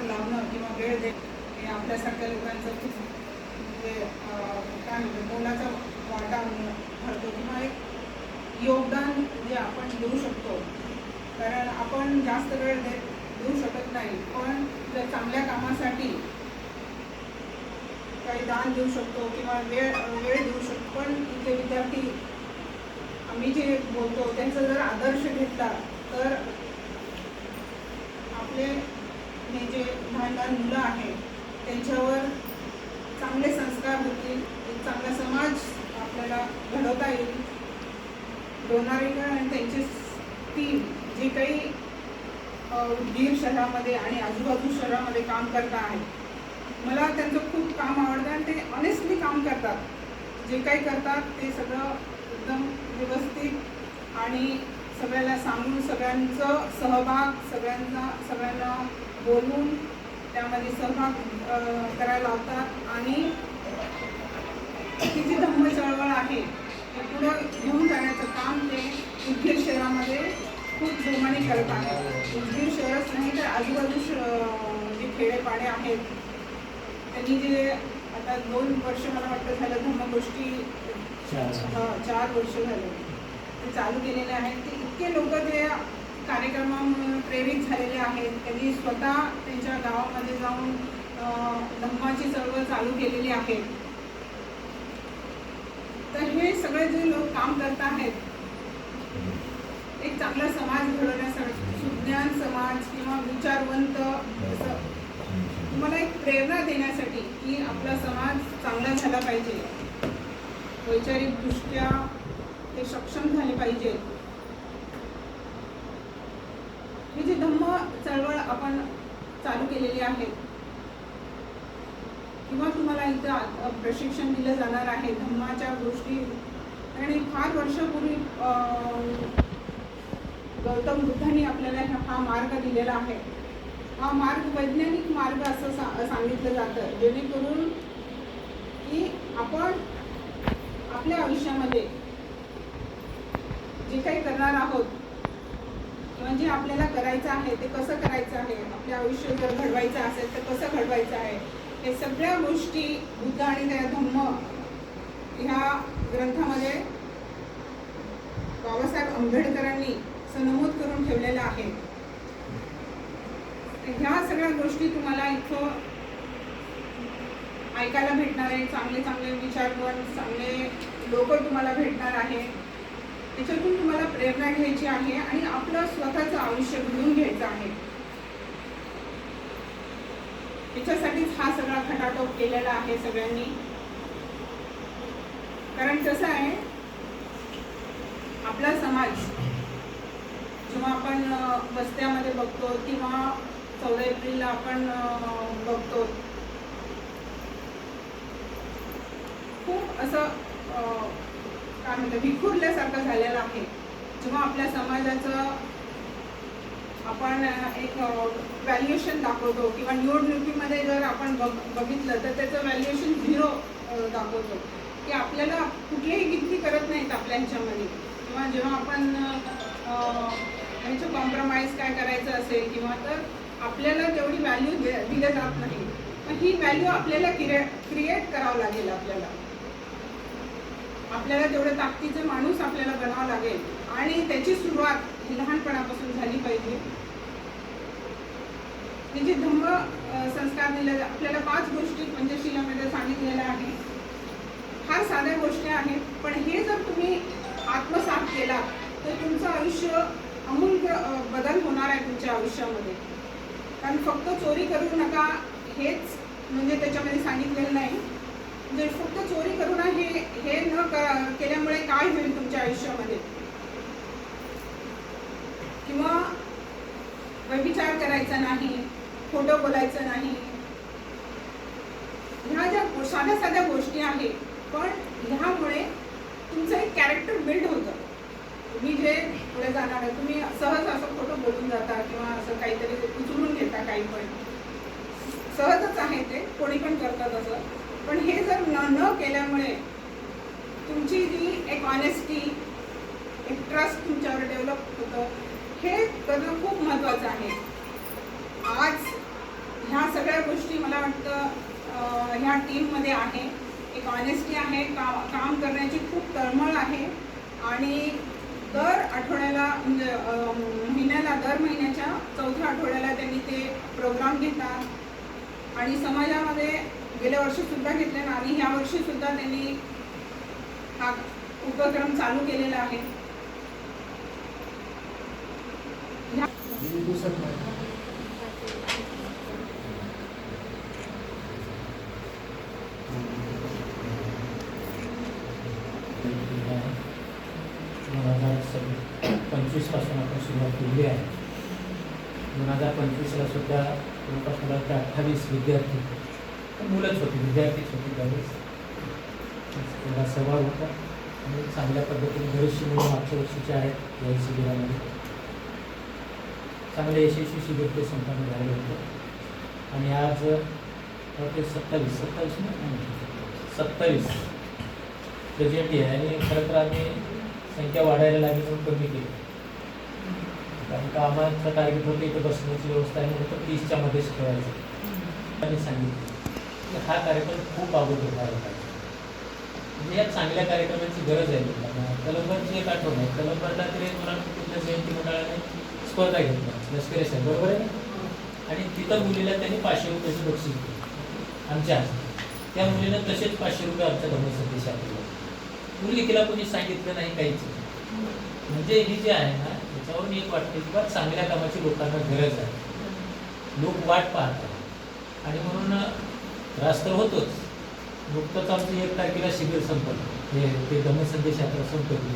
लावणं किंवा वेळ देणं हे आपल्यासारख्या लोकांचं खूप म्हणजे काय म्हणतो मोलाचा वाटा ठरतो किंवा एक योगदान जे आपण देऊ शकतो. कारण आपण जास्त वेळ देऊ शकत नाही, पण जर चांगल्या कामासाठी काही दान देऊ शकतो किंवा वेळ देऊ शकतो. पण इथे विद्यार्थी आम्ही जे बोलतो त्यांचा जर आदर्श घेतला तर आपले हे जे लहान मुलं आहेत त्यांच्यावर चांगले संस्कार होतील, एक चांगला समाज आपल्याला घडवता येईल. डोनारीकर आणि त्यांची टीम जे काही बीड शहरामध्ये आणि आजूबाजू शहरामध्ये काम करत आहेत, मला त्यांचं खूप काम आवडतं आणि ते ऑनेस्टली काम करतात. जे काही करतात ते सगळं एकदम व्यवस्थित आणि सगळ्याला सांगून सगळ्यांचं सहभाग सगळ्यांना बोलून त्यामध्ये सहभाग करायला लावतात आणि ती जी धम्म चळवळ आहे ते पुढं घेऊन जाण्याचं काम ते उदगीर शहरामध्ये खूप जोमाने करत आहेत. उदगीर शहरच नाही तर आजूबाजू जे खेडेपाडे आहेत त्यांनी जे आता 2 वर्ष मला वाटतं झालं धम्मगोष्ठी 4 वर्ष झाले ते चालू केलेले आहेत. ते इतके लोक ते कार्यक्रमामुळे प्रेरित झालेले आहेत. त्यांनी स्वतः त्यांच्या गावामध्ये जाऊन धम्माची चळवळ चालू केलेली आहे. तर हे सगळे जे लोक काम करत आहेत एक चांगला समाज घडवण्यासाठी, सुज्ञान समाज किंवा विचारवंत असं तुम्हाला एक प्रेरणा देण्यासाठी की आपला समाज चांगला झाला पाहिजे, वैचारिकदृष्ट्या ते सक्षम झाले पाहिजे. ही जी धम्म चळवळ आपण चालू केलेली आहे किंवा तुम्हाला इथं प्रशिक्षण दिलं जाणार आहे धम्माच्या गोष्टी. आणि फार वर्षापूर्वी गौतम बुद्धांनी आपल्याला हा मार्ग दिलेला आहे. हा मार्ग वैज्ञानिक मार्ग असं सांगितलं जातं, जेणेकरून की आपण आपल्या आयुष्यामध्ये जे काही करणार आहोत किंवा जे आपल्याला करायचं आहे ते कसं करायचं आहे, आपले आयुष्य जर घडवायचं असेल तर कसं घडवायचं आहे, हे सगळ्या गोष्टी बुद्ध आणि त्या धम्म ह्या ग्रंथामध्ये बाबासाहेब आंबेडकरांनी नमूद करून ठेवलेलं आहे. ह्या सगळ्या गोष्टी तुम्हाला इथं ऐकायला भेटणार आहे. चांगले चांगले विचारवंत चांगले लोक तुम्हाला भेटणार आहे. त्याच्यातून तुम्हाला प्रेरणा घ्यायची आहे आणि आपलं स्वतःचं आयुष्य घडवून घ्यायचं आहे. त्याच्यासाठीच हा सगळा खटाटोप केलेला आहे सगळ्यांनी. कारण कसं आहे, आपला समाज जेव्हा आपण वस्त्यामध्ये बघतो किंवा 14 एप्रिलला आपण बघतो, खूप असं काय म्हणतात विखुरल्यासारखं झालेलं आहे. जेव्हा आपल्या समाजाचं आपण एक व्हॅल्युएशन दाखवतो किंवा निवडणुकीमध्ये जर आपण बघितलं तर त्याचं व्हॅल्युएशन 0 दाखवतो की आपल्याला कुठलीही गिनती करत नाहीत आपल्या ह्याच्यामध्ये. किंवा जेव्हा आपण ह्याचं कॉम्प्रोमाइज काय करायचं असेल किंवा तर आपल्याला तेवढी व्हॅल्यू दिली जात नाही. पण ही व्हॅल्यू आपल्याला क्रिएट करावं लागेल. आपल्याला तेवढं ताकदीचं माणूस आपल्याला बनावं लागेल आणि त्याची सुरुवात लहानपणापासून झाली पाहिजे. हे जे धम्म संस्कार दिले आपल्याला 5 गोष्टी पंचशीलामध्ये सांगितलेल्या आहेत. फार साध्या गोष्टी आहेत, पण हे जर तुम्ही आत्मसात केला तर तुमचं आयुष्य अमूल्य बदल होणार आहे तुमच्या आयुष्यामध्ये. कारण फक्त चोरी करू नका हेच म्हणजे त्याच्यामध्ये सांगितलेलं नाही. म्हणजे फक्त चोरी करू नका हे न केल्यामुळे काय होईल तुमच्या आयुष्यामध्ये, किंवा व्यभिचार करायचा नाही, खोटं बोलायचं नाही. ह्या ज्या साध्या साध्या गोष्टी आहेत, पण ह्यामुळे तुमचं एक कॅरेक्टर बिल्ड होतं. तुम्ही जे पुढे जाणार आहे, तुम्ही सहज असं खोटं बोलून जाता किंवा असं काहीतरी उचलून घेता, काही पण सहजच आहे ते, कोणी पण करतात असं. पण हे जर न केल्यामुळे तुमची जी एक ऑनेस्टी, एक ट्रस्ट तुमच्यावर डेव्हलप होतं. हे करणं खूप महत्त्वाचं आहे. आज ह्या सगळ्या गोष्टी मला वाटतं ह्या टीममध्ये आहे. एक ऑनेस्टी आहे, काम करण्याची खूप तळमळ आहे आणि दर आठवड्याला म्हणजे दर महिन्याच्या चौथ्या आठवड्याला त्यांनी ते प्रोग्राम घेतात आणि समाजामध्ये गेल्या वर्षीसुद्धा घेतले आणि ह्या वर्षीसुद्धा त्यांनी हा उपक्रम चालू केलेला आहे. पासून आपण सुरुवात केली आहे. 2025ला सुद्धा जवळपास मला वाटतं 28 विद्यार्थी, मुलंच होती, विद्यार्थीच होती त्यावेळेस. त्याला सहभाग होता आणि चांगल्या पद्धतीने बरीचशी मुलं मागच्या वर्षीचे आहेत या शिबिरामध्ये. चांगले यशस्वी शिबिर ते संपन्न झालं होतं आणि आज 27 प्रेझेंट आहे आणि खरं तर आम्ही संख्या वाढायला लागली म्हणून कमी केली, कारण का आम्हाला टार्गेट होतं इथं बसण्याची व्यवस्था आहे म्हणून 30च्या मध्येच ठेवायचं. आम्ही सांगितलं की हा कार्यक्रम खूप अगोदर व्हायला पाहिजे, म्हणजे या चांगल्या कार्यक्रमाची गरज आहे लोकांना. कलंबरची एक आठवण आहे, कलंबरला तरी कुठल्या जयंती मंडळाने स्पर्धा घेतल्या लष्करी साहेब, बरोबर आहे ना, आणि तिथं मुलीला त्यांनी 500 रुपयाची बक्षीस दिली आमच्या हस्ते. त्या मुलीनं तसेच 500 रुपये आमच्या धर्मसंदेश आपल्याला. मुलगी तिला कोणी सांगितलं नाही, काहीच नाही. म्हणजे ही जी आहे ना, त्याच्यावरून एक वाटते की बा चांगल्या कामाची लोकांना गरज आहे, लोक वाट पाहतात आणि म्हणून त्रास तर होतोच. नुकतंच आमचं 1 तारखेला शिबिर संपलं, ते धर्मसंदेश यात्रा संपली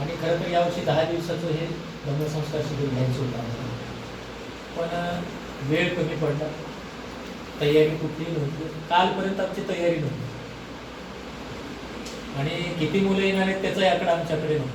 आणि खरं तर यावर्षी 10 दिवसाचं हे धर्मसंस्कार शिबिर घ्यायचं होतं आम्हाला, पण वेळ कमी पडला, तयारी कुठली नव्हती. कालपर्यंत आमची तयारी नव्हती आणि किती मुलं येणार आहेत त्याचा आकडा आमच्याकडे नव्हता.